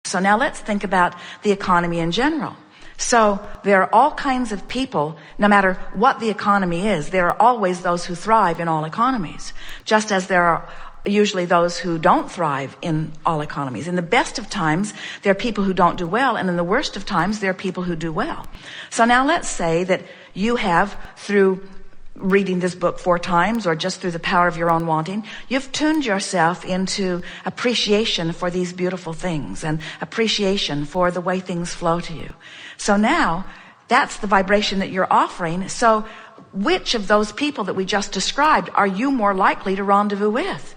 So now let's think about the economy in general. So there are all kinds of people, no matter what the economy is, there are always those who thrive in all economies, just as there are usually those who don't thrive in all economies. In the best of times, there are people who don't do well, and in the worst of times, there are people who do well. So now let's say that you have, through reading this book 4 times, or just through the power of your own wanting, you've tuned yourself into appreciation for these beautiful things and appreciation for the way things flow to you. So now that's the vibration that you're offering. So which of those people that we just described are you more likely to rendezvous with?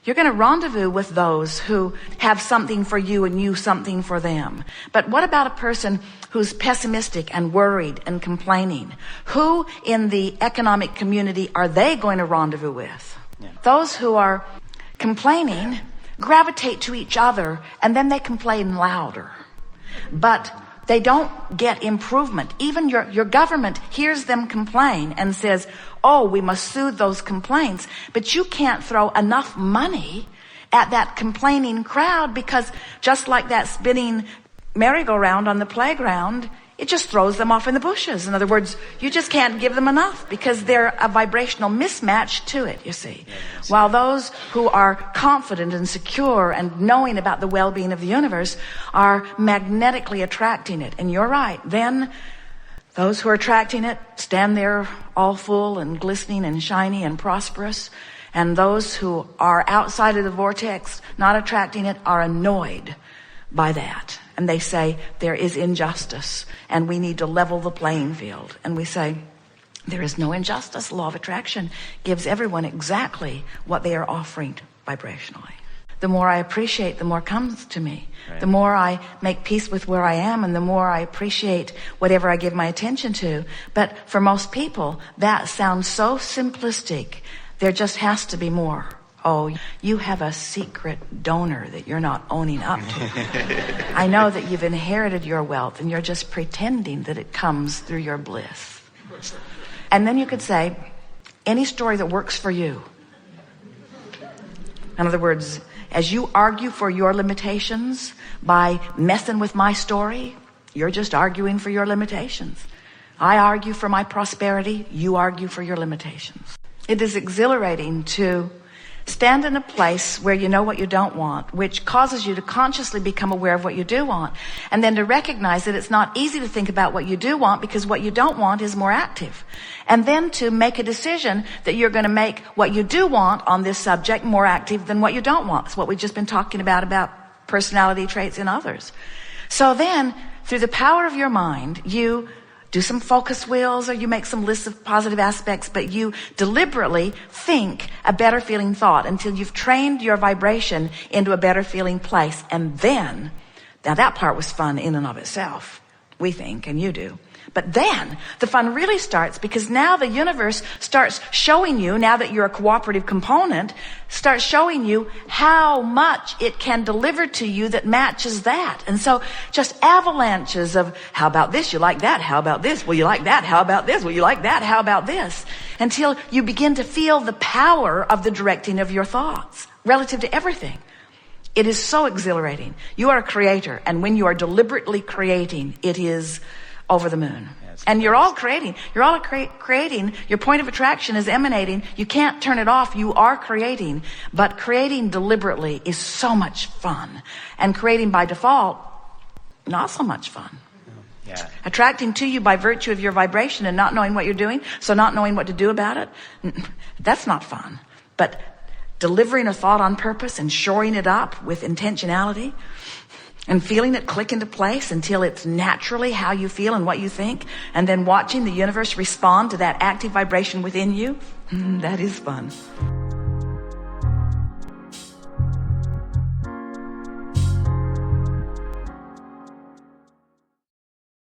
You're going to rendezvous with those who have something for you and you something for them. But what about a person who's pessimistic and worried and complaining? Who in the economic community are they going to rendezvous with? Yeah. Those who are complaining gravitate to each other, and then they complain louder. But they don't get improvement. Even your government hears them complain and says, oh, we must soothe those complaints. But you can't throw enough money at that complaining crowd, because just like that spinning merry-go-round on the playground, it just throws them off in the bushes. In other words, you just can't give them enough because they're a vibrational mismatch to it, you see. While those who are confident and secure and knowing about the well-being of the universe are magnetically attracting it. And you're right. Then those who are attracting it stand there all full and glistening and shiny and prosperous. And those who are outside of the vortex, not attracting it, are annoyed by that. And they say, there is injustice, and we need to level the playing field. And we say, there is no injustice. Law of attraction gives everyone exactly what they are offering vibrationally. The more I appreciate, the more comes to me. Right. The more I make peace with where I am, and the more I appreciate whatever I give my attention to. But for most people, that sounds so simplistic. There just has to be more. Oh, you have a secret donor that you're not owning up to. I know that you've inherited your wealth and you're just pretending that it comes through your bliss. And then you could say, any story that works for you. In other words, as you argue for your limitations by messing with my story, you're just arguing for your limitations. I argue for my prosperity, you argue for your limitations. It is exhilarating to stand in a place where you know what you don't want, which causes you to consciously become aware of what you do want. And then to recognize that it's not easy to think about what you do want, because what you don't want is more active. And then to make a decision that you're going to make what you do want on this subject more active than what you don't want. It's what we've just been talking about personality traits in others. So then, through the power of your mind, you do some focus wheels, or you make some lists of positive aspects, but you deliberately think a better feeling thought until you've trained your vibration into a better feeling place. And then, now that part was fun in and of itself, we think, and you do. But then the fun really starts, because now the universe starts showing you, now that you're a cooperative component, starts showing you how much it can deliver to you that matches that. And so just avalanches of, how about this? You like that? How about this? Well, you like that? How about this? Well, you like that? How about this? Until you begin to feel the power of the directing of your thoughts relative to everything. It is so exhilarating. You are a creator, and when you are deliberately creating, it is over the moon. And you're all creating. You're all creating. Your point of attraction is emanating. You can't turn it off. You are creating. But creating deliberately is so much fun. And creating by default, not so much fun. Yeah. Attracting to you by virtue of your vibration and not knowing what you're doing, so not knowing what to do about it, that's not fun. But delivering a thought on purpose and shoring it up with intentionality, and feeling it click into place until it's naturally how you feel and what you think, and then watching the universe respond to that active vibration within you, that is fun.